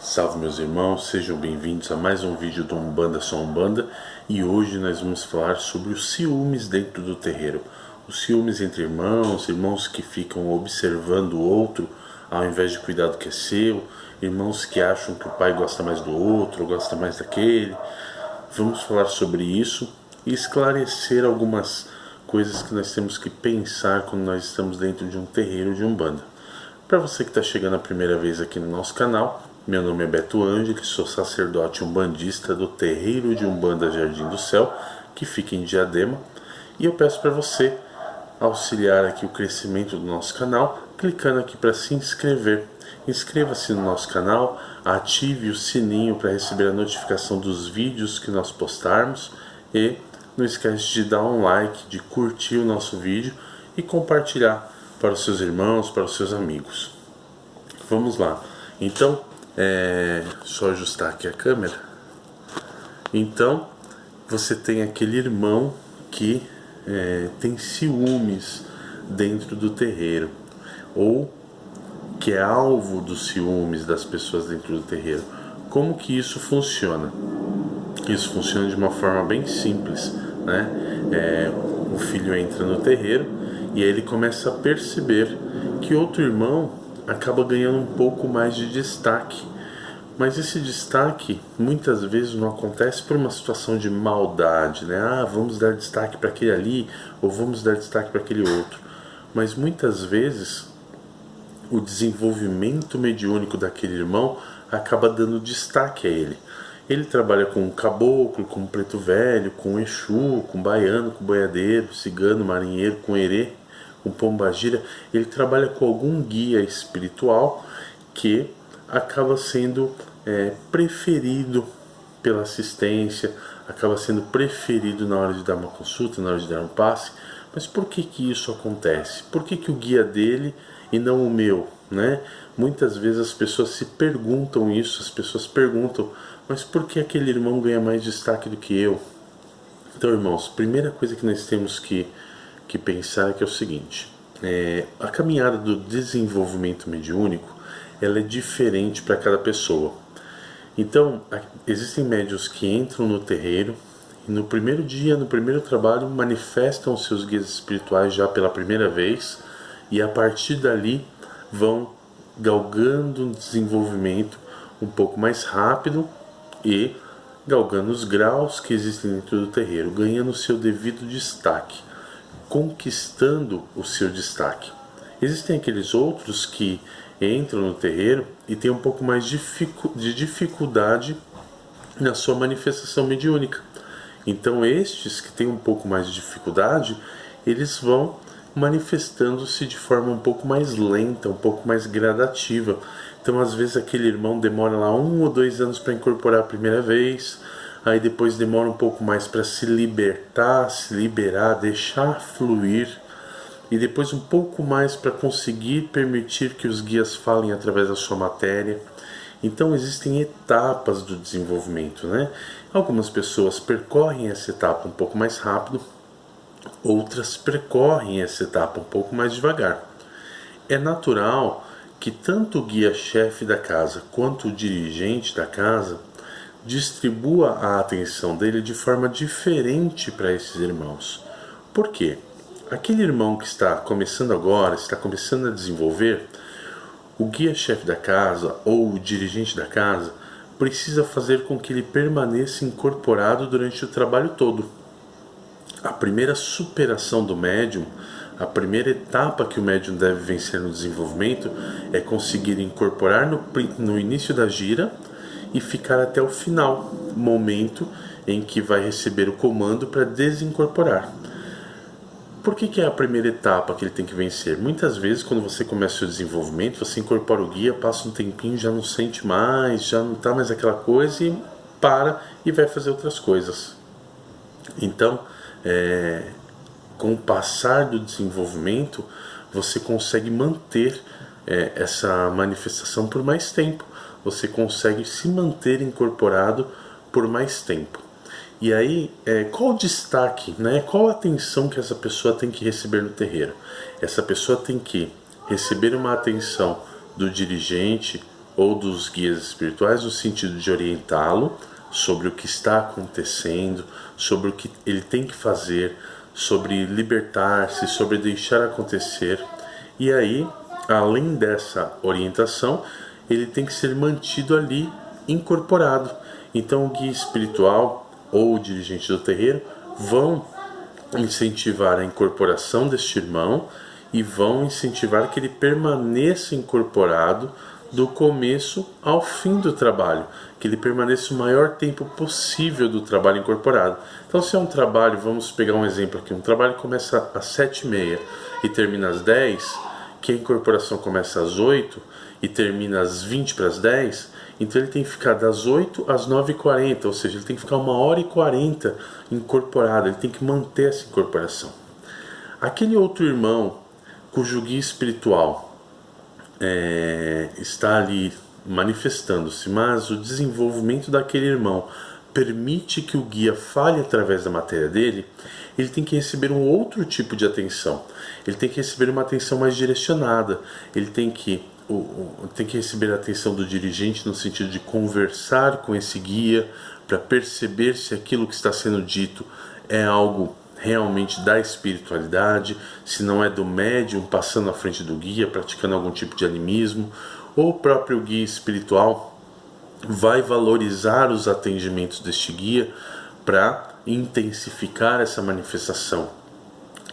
Salve meus irmãos, sejam bem-vindos a mais um vídeo do Umbanda Só Umbanda. E hoje nós vamos falar sobre os ciúmes dentro do terreiro. Os ciúmes entre irmãos, irmãos que ficam observando o outro ao invés de cuidar do que é seu, irmãos que acham que o pai gosta mais do outro, ou gosta mais daquele. Vamos falar sobre isso e esclarecer algumas coisas que nós temos que pensar quando nós estamos dentro de um terreiro de Umbanda. Para você que está chegando a primeira vez aqui no nosso canal, meu nome é Beto Ângelo, sou sacerdote umbandista do terreiro de Umbanda Jardim do Céu, que fica em Diadema, e eu peço para você auxiliar aqui o crescimento do nosso canal, clicando aqui para se inscrever. Inscreva-se no nosso canal, ative o sininho para receber a notificação dos vídeos que nós postarmos e não esquece de dar um like, de curtir o nosso vídeo e compartilhar para os seus irmãos, para os seus amigos. Vamos lá. Então, só ajustar aqui a câmera. Então, você tem aquele irmão que tem ciúmes dentro do terreiro, ou que é alvo dos ciúmes das pessoas dentro do terreiro. Como que isso funciona? Isso funciona de uma forma bem simples, né? O filho entra no terreiro e aí ele começa a perceber que outro irmão acaba ganhando um pouco mais de destaque. Mas esse destaque muitas vezes não acontece por uma situação de maldade, né? Vamos dar destaque para aquele ali, ou vamos dar destaque para aquele outro. Mas muitas vezes o desenvolvimento mediúnico daquele irmão acaba dando destaque a ele. Ele trabalha com caboclo, com preto velho, com exu, com baiano, com boiadeiro, cigano, marinheiro, com herê, com pombagira. Ele trabalha com algum guia espiritual que acaba sendo preferido pela assistência, acaba sendo preferido na hora de dar uma consulta, na hora de dar um passe. Mas por que que isso acontece? Por que que o guia dele e não o meu, né? Muitas vezes as pessoas se perguntam isso, as pessoas perguntam, mas por que aquele irmão ganha mais destaque do que eu? Então, irmãos, primeira coisa que nós temos que pensar é que é o seguinte: a caminhada do desenvolvimento mediúnico, ela é diferente para cada pessoa. Então, existem médiuns que entram no terreiro e no primeiro dia, no primeiro trabalho, manifestam os seus guias espirituais já pela primeira vez, e a partir dali vão galgando um desenvolvimento um pouco mais rápido e galgando os graus que existem dentro do terreiro, ganhando o seu devido destaque, conquistando o seu destaque. Existem aqueles outros que entram no terreiro e têm um pouco mais de dificuldade na sua manifestação mediúnica. Então estes que têm um pouco mais de dificuldade, eles vão manifestando-se de forma um pouco mais lenta, um pouco mais gradativa. Então às vezes aquele irmão demora lá 1 ou 2 anos para incorporar a primeira vez, aí depois demora um pouco mais para se libertar, se liberar, deixar fluir, e depois um pouco mais para conseguir permitir que os guias falem através da sua matéria. Então existem etapas do desenvolvimento, né? Algumas pessoas percorrem essa etapa um pouco mais rápido, outras percorrem essa etapa um pouco mais devagar. É natural que tanto o guia-chefe da casa quanto o dirigente da casa distribua a atenção dele de forma diferente para esses irmãos. Por quê? Aquele irmão que está começando agora, está começando a desenvolver, o guia-chefe da casa ou o dirigente da casa precisa fazer com que ele permaneça incorporado durante o trabalho todo. A primeira superação do médium, a primeira etapa que o médium deve vencer no desenvolvimento é conseguir incorporar no início da gira e ficar até o final, momento em que vai receber o comando para desincorporar. Por que é a primeira etapa que ele tem que vencer? Muitas vezes, quando você começa o seu desenvolvimento, você incorpora o guia, passa um tempinho, já não sente mais, já não está mais aquela coisa e para e vai fazer outras coisas. Então, com o passar do desenvolvimento, você consegue manter essa manifestação por mais tempo. Você consegue se manter incorporado por mais tempo. E aí, qual o destaque, né? Qual a atenção que essa pessoa tem que receber no terreiro? Essa pessoa tem que receber uma atenção do dirigente, ou dos guias espirituais no sentido de orientá-lo sobre o que está acontecendo, sobre o que ele tem que fazer, sobre libertar-se, sobre deixar acontecer. E aí, além dessa orientação, ele tem que ser mantido ali incorporado. Então o guia espiritual ou o dirigente do terreiro vão incentivar a incorporação deste irmão e vão incentivar que ele permaneça incorporado do começo ao fim do trabalho, que ele permaneça o maior tempo possível do trabalho incorporado. Então, se é um trabalho, vamos pegar um exemplo aqui, um trabalho começa às 7h30 e termina às 10, que a incorporação começa às 8 e termina às 20 para as 10, então ele tem que ficar das 8 às 9h40, ou seja, ele tem que ficar 1h40 incorporado, ele tem que manter essa incorporação. Aquele outro irmão cujo guia espiritual está ali manifestando-se, mas o desenvolvimento daquele irmão permite que o guia fale através da matéria dele, ele tem que receber um outro tipo de atenção. Ele tem que receber uma atenção mais direcionada, ele tem que receber a atenção do dirigente no sentido de conversar com esse guia para perceber se aquilo que está sendo dito é algo realmente da espiritualidade, se não é do médium passando à frente do guia, praticando algum tipo de animismo, ou o próprio guia espiritual vai valorizar os atendimentos deste guia para intensificar essa manifestação,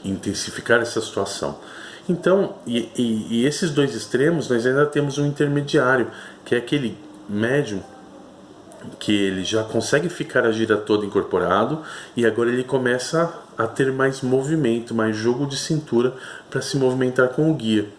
intensificar essa situação. Então, e esses dois extremos, nós ainda temos um intermediário, que é aquele médium que ele já consegue ficar a gira toda incorporado e agora ele começa a ter mais movimento, mais jogo de cintura para se movimentar com o guia.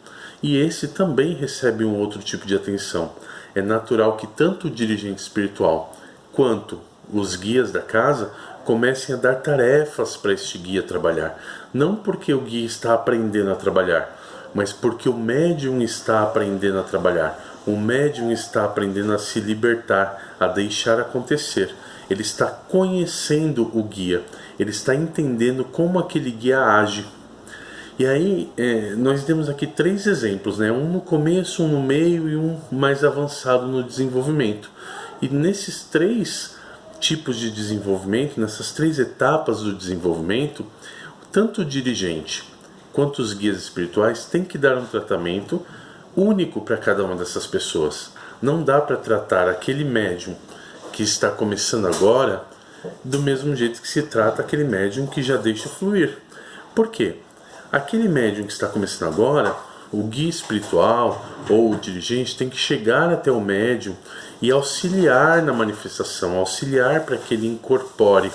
E esse também recebe um outro tipo de atenção. É natural que tanto o dirigente espiritual quanto os guias da casa comecem a dar tarefas para este guia trabalhar. Não porque o guia está aprendendo a trabalhar, mas porque o médium está aprendendo a trabalhar. O médium está aprendendo a se libertar, a deixar acontecer. Ele está conhecendo o guia, ele está entendendo como aquele guia age. E aí nós temos aqui 3 exemplos, né? Um no começo, um no meio e um mais avançado no desenvolvimento. E nesses 3 tipos de desenvolvimento, nessas 3 etapas do desenvolvimento, tanto o dirigente quanto os guias espirituais têm que dar um tratamento único para cada uma dessas pessoas. Não dá para tratar aquele médium que está começando agora do mesmo jeito que se trata aquele médium que já deixa fluir. Por quê? Aquele médium que está começando agora, o guia espiritual ou o dirigente tem que chegar até o médium e auxiliar na manifestação, auxiliar para que ele incorpore.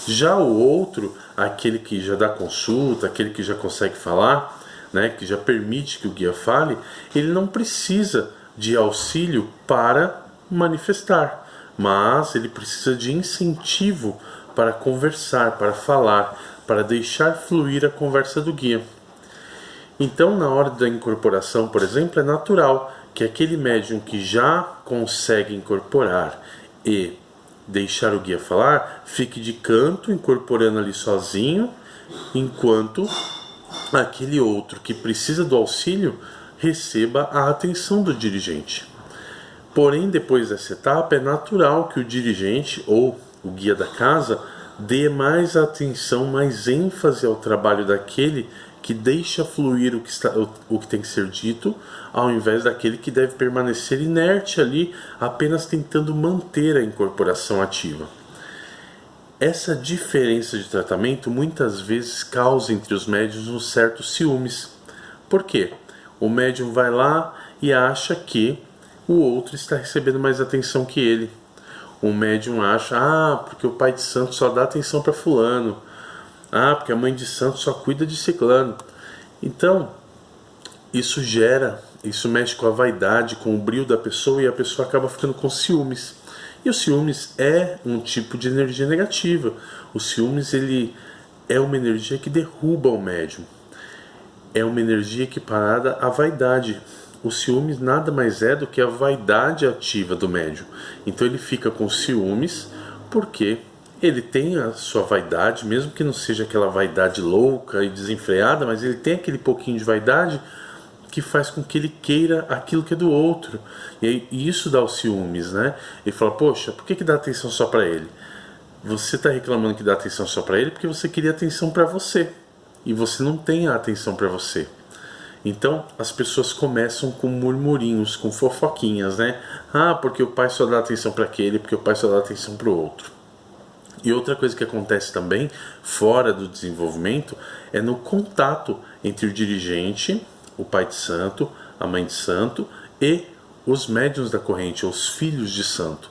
Já o outro, aquele que já dá consulta, aquele que já consegue falar, né, que já permite que o guia fale, ele não precisa de auxílio para manifestar, mas ele precisa de incentivo para conversar, para falar, para deixar fluir a conversa do guia. Então, na hora da incorporação, por exemplo, é natural que aquele médium que já consegue incorporar e deixar o guia falar, fique de canto, incorporando ali sozinho, enquanto aquele outro que precisa do auxílio receba a atenção do dirigente. Porém, depois dessa etapa, é natural que o dirigente ou o guia da casa dê mais atenção, mais ênfase ao trabalho daquele que deixa fluir o que tem que ser dito, ao invés daquele que deve permanecer inerte ali, apenas tentando manter a incorporação ativa. Essa diferença de tratamento muitas vezes causa entre os médiuns um certo ciúmes. Por quê? O médium vai lá e acha que o outro está recebendo mais atenção que ele. O médium acha, porque o pai de santo só dá atenção para fulano. Porque a mãe de santo só cuida de ciclano. Então, isso mexe com a vaidade, com o brilho da pessoa e a pessoa acaba ficando com ciúmes. E o ciúmes é um tipo de energia negativa. O ciúmes ele é uma energia que derruba o médium. É uma energia equiparada à vaidade. O ciúmes nada mais é do que a vaidade ativa do médium. Então ele fica com ciúmes porque ele tem a sua vaidade, mesmo que não seja aquela vaidade louca e desenfreada, mas ele tem aquele pouquinho de vaidade que faz com que ele queira aquilo que é do outro. E isso dá os ciúmes, né? Ele fala, poxa, por que dá atenção só para ele? Você está reclamando que dá atenção só para ele porque você queria atenção para você. E você não tem a atenção para você. Então as pessoas começam com murmurinhos, com fofoquinhas, né? Ah, porque o pai só dá atenção para aquele, porque o pai só dá atenção para o outro. E outra coisa que acontece também, fora do desenvolvimento, é no contato entre o dirigente, o pai de santo, a mãe de santo e os médiuns da corrente, os filhos de santo.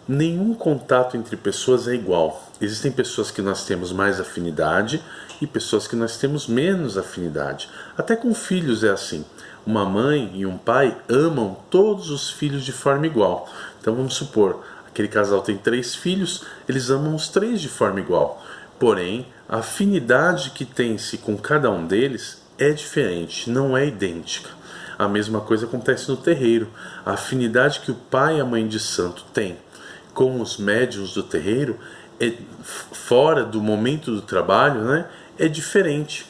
Nenhum contato entre pessoas é igual. Existem pessoas que nós temos mais afinidade e pessoas que nós temos menos afinidade. Até com filhos é assim. Uma mãe e um pai amam todos os filhos de forma igual. Então vamos supor, aquele casal tem 3 filhos, eles amam os 3 de forma igual. Porém, a afinidade que tem-se com cada um deles é diferente, não é idêntica. A mesma coisa acontece no terreiro. A afinidade que o pai e a mãe de santo têm com os médiuns do terreiro, fora do momento do trabalho, né, é diferente.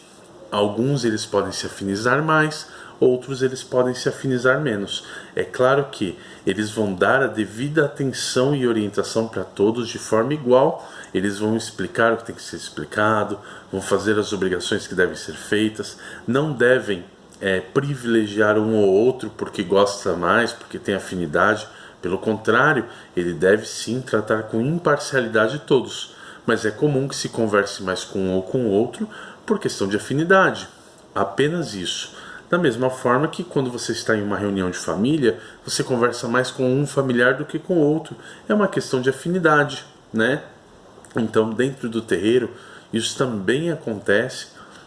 Alguns eles podem se afinizar mais, outros eles podem se afinizar menos. É claro que eles vão dar a devida atenção e orientação para todos de forma igual. Eles vão explicar o que tem que ser explicado, vão fazer as obrigações que devem ser feitas, não devem privilegiar um ou outro porque gosta mais, porque tem afinidade. Pelo contrário, ele deve sim tratar com imparcialidade todos, mas é comum que se converse mais com um ou com o outro por questão de afinidade, apenas isso. Da mesma forma que quando você está em uma reunião de família, você conversa mais com um familiar do que com o outro, é uma questão de afinidade, né? Então, dentro do terreiro, isso também acontece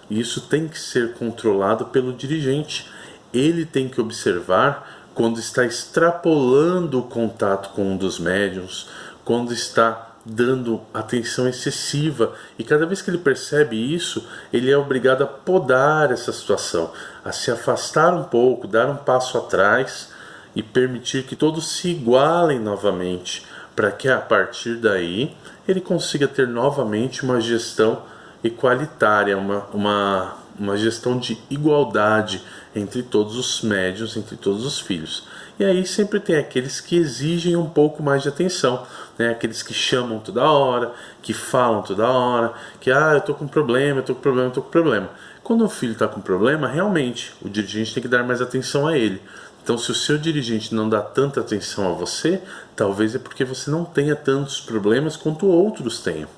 e isso tem que ser controlado pelo dirigente. Ele tem que observar quando está extrapolando o contato com um dos médiuns, quando está dando atenção excessiva, e cada vez que ele percebe isso, ele é obrigado a podar essa situação, a se afastar um pouco, dar um passo atrás e permitir que todos se igualem novamente, para que a partir daí ele consiga ter novamente uma gestão equalitária, uma gestão de igualdade entre todos os médiuns, entre todos os filhos. E aí sempre tem aqueles que exigem um pouco mais de atenção, né? Aqueles que chamam toda hora, que falam toda hora, que eu estou com problema, eu estou com problema, eu estou com problema. Quando o filho está com problema, realmente o dirigente tem que dar mais atenção a ele. Então, se o seu dirigente não dá tanta atenção a você, talvez é porque você não tenha tantos problemas quanto outros tenham.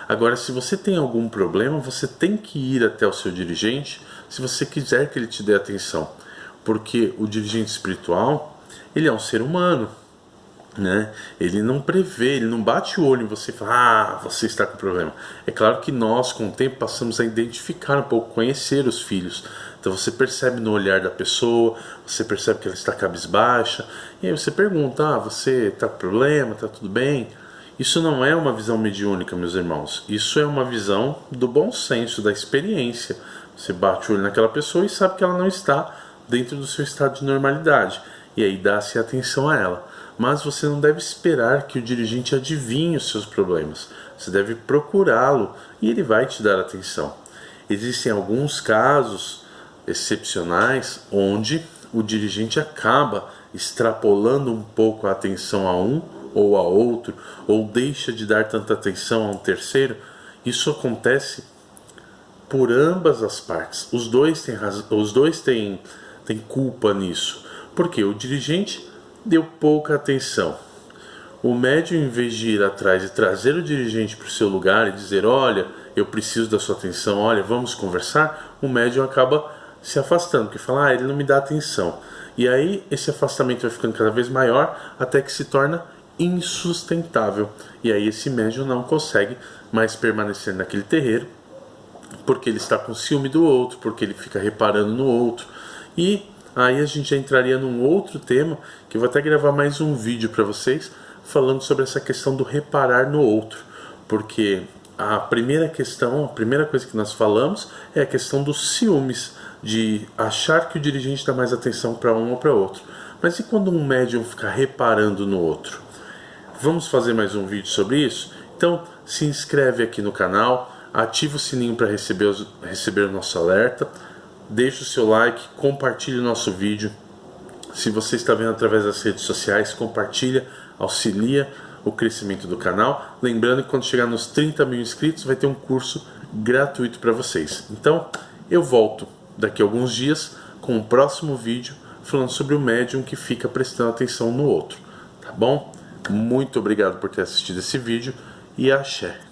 Agora, se você tem algum problema, você tem que ir até o seu dirigente se você quiser que ele te dê atenção. Porque o dirigente espiritual, ele é um ser humano, né? Ele não prevê, ele não bate o olho em você e fala, você está com problema. É claro que nós, com o tempo, passamos a identificar um pouco, conhecer os filhos. Então você percebe no olhar da pessoa, você percebe que ela está cabisbaixa, e aí você pergunta, você está com problema, está tudo bem? Isso não é uma visão mediúnica, meus irmãos. Isso é uma visão do bom senso, da experiência. Você bate o olho naquela pessoa e sabe que ela não está dentro do seu estado de normalidade. E aí dá-se atenção a ela. Mas você não deve esperar que o dirigente adivinhe os seus problemas. Você deve procurá-lo e ele vai te dar atenção. Existem alguns casos excepcionais onde o dirigente acaba extrapolando um pouco a atenção a um ou a outro, ou deixa de dar tanta atenção a um terceiro. Isso acontece por ambas as partes. Os dois têm culpa nisso. Porque o dirigente deu pouca atenção. O médium, em vez de ir atrás e trazer o dirigente para o seu lugar e dizer, olha, eu preciso da sua atenção, olha, vamos conversar, o médium acaba se afastando, porque fala, ele não me dá atenção. E aí esse afastamento vai ficando cada vez maior, até que se torna insustentável. E aí esse médium não consegue mais permanecer naquele terreiro, porque ele está com ciúme do outro, porque ele fica reparando no outro. E aí a gente já entraria num outro tema, que eu vou até gravar mais um vídeo para vocês, falando sobre essa questão do reparar no outro. Porque a primeira coisa que nós falamos é a questão dos ciúmes, de achar que o dirigente dá mais atenção para um ou para outro. Mas e quando um médium fica reparando no outro? Vamos fazer mais um vídeo sobre isso? Então se inscreve aqui no canal, ativa o sininho para receber o nosso alerta, deixe o seu like, compartilhe o nosso vídeo. Se você está vendo através das redes sociais, compartilha, auxilia o crescimento do canal. Lembrando que quando chegar nos 30 mil inscritos vai ter um curso gratuito para vocês. Então eu volto daqui a alguns dias com o próximo vídeo falando sobre o médium que fica prestando atenção no outro, tá bom? Muito obrigado por ter assistido esse vídeo e axé!